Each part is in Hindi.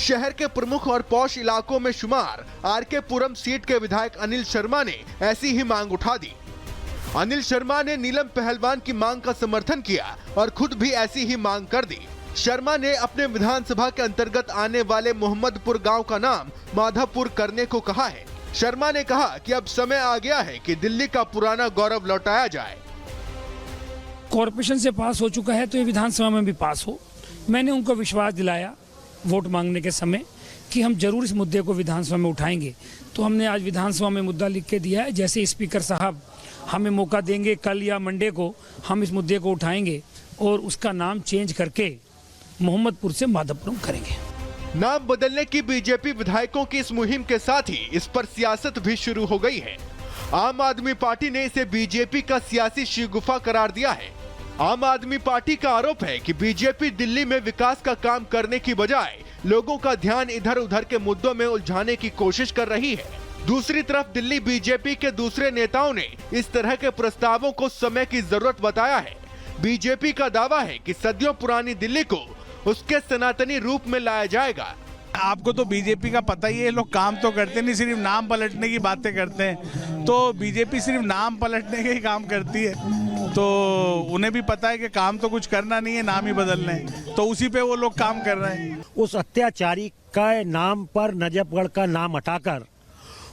शहर के प्रमुख और पौष इलाकों में शुमार आरके पुरम सीट के विधायक अनिल शर्मा ने ऐसी ही मांग उठा दी। अनिल शर्मा ने नीलम पहलवान की मांग का समर्थन किया और खुद भी ऐसी ही मांग कर दी। शर्मा ने अपने विधानसभा के अंतर्गत आने वाले मोहम्मदपुर गांव का नाम माधवपुर करने को कहा है। शर्मा ने कहा कि अब समय आ गया है कि दिल्ली का पुराना गौरव लौटाया जाए। कॉर्पोरेशन से पास हो चुका है तो ये विधानसभा में भी पास हो। मैंने उनको विश्वास दिलाया वोट मांगने के समय कि हम जरूर इस मुद्दे को विधानसभा में उठाएंगे। तो हमने आज विधानसभा में मुद्दा लिख के दिया है। जैसे स्पीकर साहब हमें मौका देंगे, कल या मंडे को हम इस मुद्दे को उठाएंगे और उसका नाम चेंज करके मोहम्मदपुर से माधवपुरम करेंगे। नाम बदलने की बीजेपी विधायकों की इस मुहिम के साथ ही इस पर सियासत भी शुरू हो गई है। आम आदमी पार्टी ने इसे बीजेपी का सियासी शिगुफा करार दिया है। आम आदमी पार्टी का आरोप है कि बीजेपी दिल्ली में विकास का काम करने की बजाय लोगों का ध्यान इधर उधर के मुद्दों में उलझाने की कोशिश कर रही है। दूसरी तरफ दिल्ली बीजेपी के दूसरे नेताओं ने इस तरह के प्रस्तावों को समय की जरूरत बताया है। बीजेपी का दावा है कि सदियों पुरानी दिल्ली को उसके सनातनी रूप में लाया जाएगा। आपको तो बीजेपी का पता ही है, लोग काम तो करते नहीं, सिर्फ नाम पलटने की बातें करते हैं। तो बीजेपी सिर्फ नाम पलटने के ही काम करती है, तो उन्हें भी पता है कि काम तो कुछ करना नहीं है, नाम ही बदलने हैं, तो उसी पे वो लोग काम कर रहे हैं। उस अत्याचारी का नाम पर नजफगढ़ का नाम हटाकर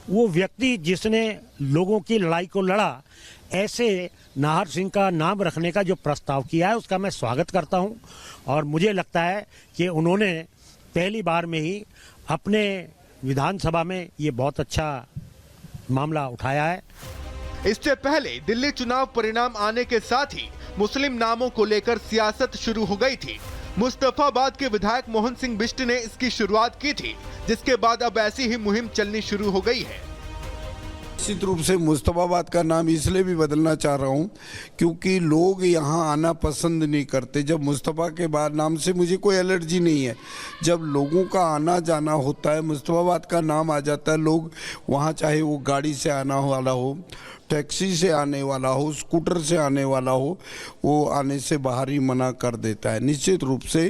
वो व्यक्ति जिसने लोगों की लड़ाई को लड़ा, ऐसे नाहर सिंह का नाम रखने का जो प्रस्ताव किया है उसका मैं स्वागत करता हूं। और मुझे लगता है कि उन्होंने पहली बार में ही अपने विधानसभा में ये बहुत अच्छा मामला उठाया है। इससे पहले दिल्ली चुनाव परिणाम आने के साथ ही मुस्लिम नामों को लेकर सियासत शुरू हो गई थी। मुस्तफाबाद के विधायक मोहन सिंह बिष्ट ने इसकी शुरुआत की थी, जिसके बाद अब ऐसी ही मुहिम चलनी शुरू हो गई है। निश्चित रूप से मुस्तफाबाद का नाम इसलिए भी बदलना चाह रहा हूं क्योंकि लोग यहां आना पसंद नहीं करते। जब मुस्तफा के बाद नाम से मुझे कोई एलर्जी नहीं है, जब लोगों का आना जाना होता है, मुस्तफाबाद का नाम आ जाता है, लोग वहां चाहे वो गाड़ी से आना वाला हो, टैक्सी से आने वाला हो, स्कूटर से आने वाला हो, वो आने से बाहर ही मना कर देता है। निश्चित रूप से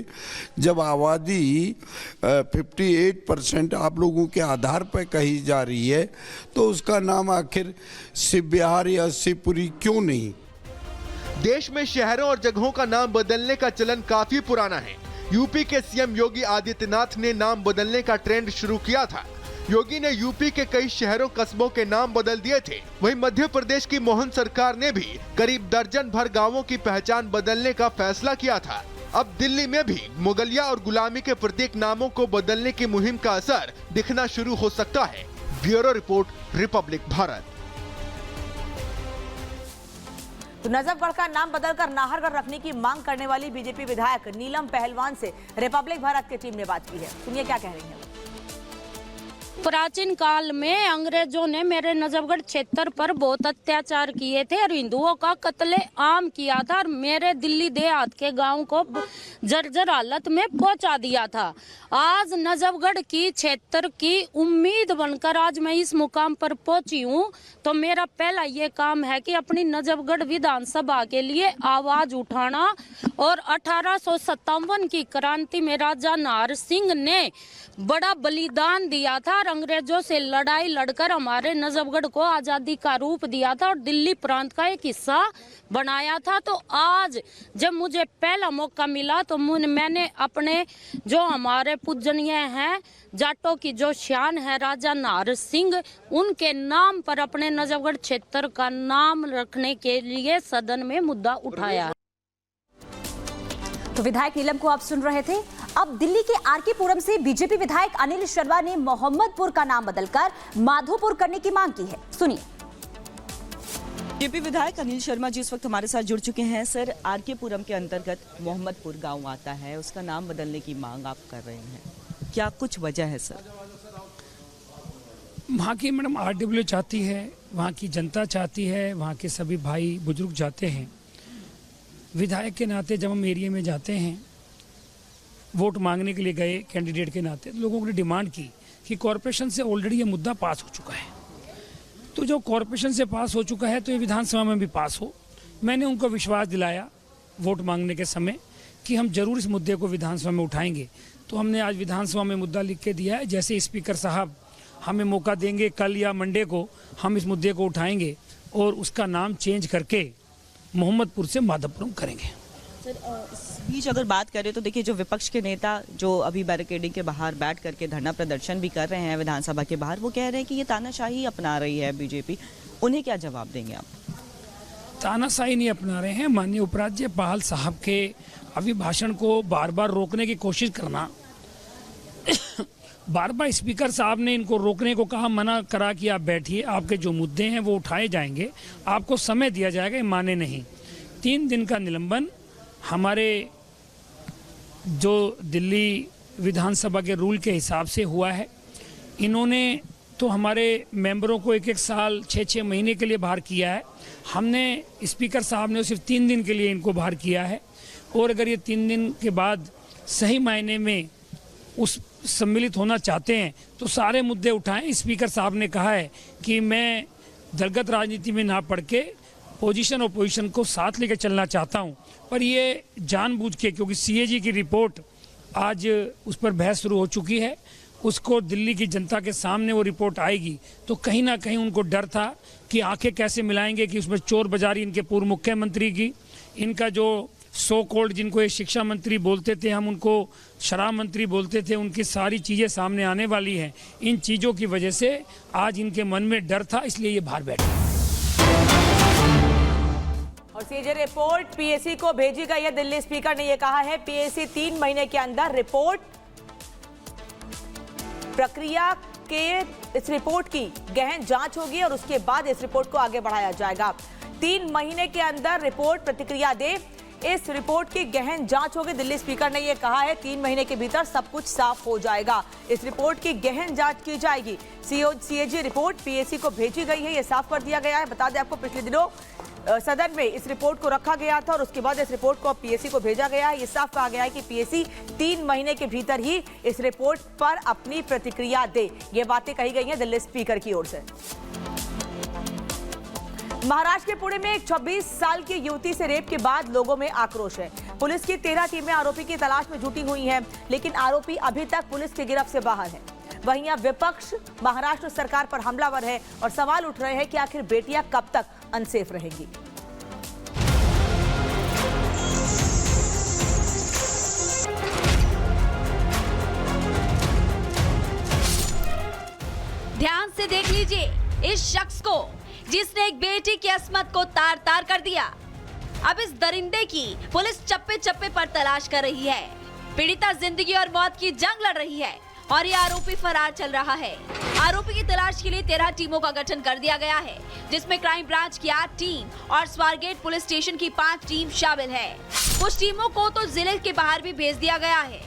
जब आबादी 58% आप लोगों के आधार पर कही जा रही है तो उसका नाम आखिर शिव बिहार या शिवपुरी क्यों नहीं? देश में शहरों और जगहों का नाम बदलने का चलन काफी पुराना है। यूपी के सीएम योगी आदित्यनाथ ने नाम बदलने का ट्रेंड शुरू किया था। योगी ने यूपी के कई शहरों कस्बों के नाम बदल दिए थे। वहीं मध्य प्रदेश की मोहन सरकार ने भी करीब दर्जन भर गांवों की पहचान बदलने का फैसला किया था। अब दिल्ली में भी मुगलिया और गुलामी के प्रतीक नामों को बदलने की मुहिम का असर दिखना शुरू हो सकता है। Bureau report, Republic Bharat. तो नजफगढ़ का नाम बदलकर नाहरगढ़ रखने की मांग करने वाली बीजेपी विधायक नीलम पहलवान से रिपब्लिक भारत की टीम ने बात की है। सुनिए क्या कह रही है। प्राचीन काल में अंग्रेजों ने मेरे नजफगढ़ क्षेत्र पर बहुत अत्याचार किए थे और हिंदुओं का कत्ले आम किया था और मेरे दिल्ली देहात के गांव को जर्जर हालत में पहुंचा दिया था। आज नजफगढ़ की क्षेत्र की उम्मीद बनकर आज मैं इस मुकाम पर पहुंची हूं। तो मेरा पहला ये काम है कि अपनी नजफगढ़ विधानसभा के लिए आवाज उठाना। और 1857 की क्रांति में राजा नाहर सिंह ने बड़ा बलिदान दिया था और अंग्रेजों से लड़ाई लड़कर हमारे नजफगढ़ को आजादी का रूप दिया था और दिल्ली प्रांत का एक हिस्सा बनाया था। तो आज जब मुझे पहला मौका मिला तो मैंने अपने जो हमारे पूजनीय हैं जाटों की जो शान है राजा नाहर सिंह, उनके नाम पर अपने नजफगढ़ क्षेत्र का नाम रखने के लिए सदन में मुद्दा उठाया। तो विधायक नीलम को आप सुन रहे थे। अब दिल्ली के आरके पुरम से बीजेपी विधायक अनिल शर्मा ने मोहम्मदपुर का नाम बदलकर माधोपुर करने की मांग की है। सुनिए। बीजेपी विधायक अनिल शर्मा जी इस वक्त हमारे साथ जुड़ चुके हैं। सर, आरके पुरम के अंतर्गत मोहम्मदपुर गांव आता है, उसका नाम बदलने की मांग आप कर रहे हैं, क्या कुछ वजह है सर? वहाँ की मैडम आरडब्ल्यू चाहती है, वहाँ की जनता चाहती है, वहाँ के सभी भाई बुजुर्ग चाहते हैं। विधायक के नाते जब हम एरिया में जाते हैं, वोट मांगने के लिए गए कैंडिडेट के नाते, तो लोगों ने डिमांड की कि कॉरपोरेशन से ऑलरेडी ये मुद्दा पास हो चुका है। तो जो कॉरपोरेशन से पास हो चुका है तो ये विधानसभा में भी पास हो। मैंने उनको विश्वास दिलाया वोट मांगने के समय कि हम जरूर इस मुद्दे को विधानसभा में उठाएंगे। तो हमने आज विधानसभा में मुद्दा लिख के दिया है। जैसे स्पीकर साहब हमें मौका देंगे, कल या मंडे को हम इस मुद्दे को उठाएंगे और उसका नाम चेंज करके मोहम्मदपुर से माधवपुरम करेंगे। सर, इस बीच अगर बात करें तो देखिए, जो विपक्ष के नेता जो अभी बैरिकेडिंग के बाहर बैठ करके धरना प्रदर्शन भी कर रहे हैं विधानसभा के बाहर, वो कह रहे हैं कि ये तानाशाही अपना रही है बीजेपी, उन्हें क्या जवाब देंगे आप? तानाशाही नहीं अपना रहे हैं। माननीय उपराज्यपाल साहब के अभिभाषण को बार बार रोकने की कोशिश करना, बार बार स्पीकर साहब ने इनको रोकने को कहा, मना करा कि आप बैठिए, आपके जो मुद्दे हैं वो उठाए जाएंगे, आपको समय दिया जाएगा, ये माने नहीं। 3 दिन का निलंबन हमारे जो दिल्ली विधानसभा के रूल के हिसाब से हुआ है। इन्होंने तो हमारे मेंबरों को 1-1 साल 6-6 महीने के लिए बाहर किया है। हमने स्पीकर साहब ने सिर्फ 3 दिन के लिए इनको बाहर किया है। और अगर ये 3 दिन के बाद सही मायने में उस सम्मिलित होना चाहते हैं तो सारे मुद्दे उठाएं। स्पीकर साहब ने कहा है कि मैं दलगत राजनीति में ना पड़ के पोजीशन और पोजीशन को साथ लेकर चलना चाहता हूं, पर ये जानबूझ के, क्योंकि सीएजी की रिपोर्ट आज उस पर बहस शुरू हो चुकी है, उसको दिल्ली की जनता के सामने वो रिपोर्ट आएगी, तो कहीं ना कहीं उनको डर था कि आंखें कैसे मिलाएंगे कि उसमें चोर बाजारी इनके पूर्व मुख्यमंत्री की, इनका जो सो कॉल्ड, जिनको ये शिक्षा मंत्री बोलते थे, हम उनको शराब मंत्री बोलते थे, उनकी सारी चीज़ें सामने आने वाली हैं। इन चीज़ों की वजह से आज इनके मन में डर था, इसलिए ये बाहर बैठे। और सीजे रिपोर्ट पीएसी को भेजी गई है। दिल्ली स्पीकर ने यह कहा है पीएसी 3 महीने के अंदर रिपोर्ट प्रक्रिया के इस रिपोर्ट की गहन जांच होगी और उसके बाद इस रिपोर्ट को आगे बढ़ाया जाएगा। 3 महीने के अंदर रिपोर्ट प्रतिक्रिया दे, इस रिपोर्ट की गहन जांच होगी। दिल्ली स्पीकर ने यह कहा है 3 महीने के भीतर सब कुछ साफ हो जाएगा, इस रिपोर्ट की गहन जांच की जाएगी। सीएजी रिपोर्ट पीएसी को भेजी गई है, यह साफ कर दिया गया है। बता दें आपको, पिछले दिनों सदन में इस रिपोर्ट को रखा गया था और उसके बाद इस रिपोर्ट को पीएसी को भेजा गया है। ये साफ कहा गया है कि पीएसी 3 महीने के भीतर ही इस रिपोर्ट पर अपनी प्रतिक्रिया दे। ये बातें कही गई हैं दिल्ली स्पीकर की ओर से। महाराष्ट्र के पुणे में एक 26 साल की युवती से रेप के बाद लोगों में आक्रोश है। पुलिस की 13 टीमें आरोपी की तलाश में जुटी हुई हैं, लेकिन आरोपी अभी तक पुलिस की गिरफ्त से बाहर है। वहीं अब विपक्ष महाराष्ट्र सरकार पर हमलावर है और सवाल उठ रहे हैं कि आखिर बेटियां कब तक अनसेफ रहेंगी। ध्यान से देख लीजिए इस शख्स को जिसने एक बेटी की अस्मत को तार तार कर दिया। अब इस दरिंदे की पुलिस चप्पे चप्पे पर तलाश कर रही है। पीड़िता जिंदगी और मौत की जंग लड़ रही है और ये आरोपी फरार चल रहा है। आरोपी की तलाश के लिए 13 टीमों का गठन कर दिया गया है, जिसमें क्राइम ब्रांच की 8 टीम और स्वारगेट पुलिस स्टेशन की 5 टीम शामिल है। कुछ टीमों को तो जिले के बाहर भी भेज दिया गया है।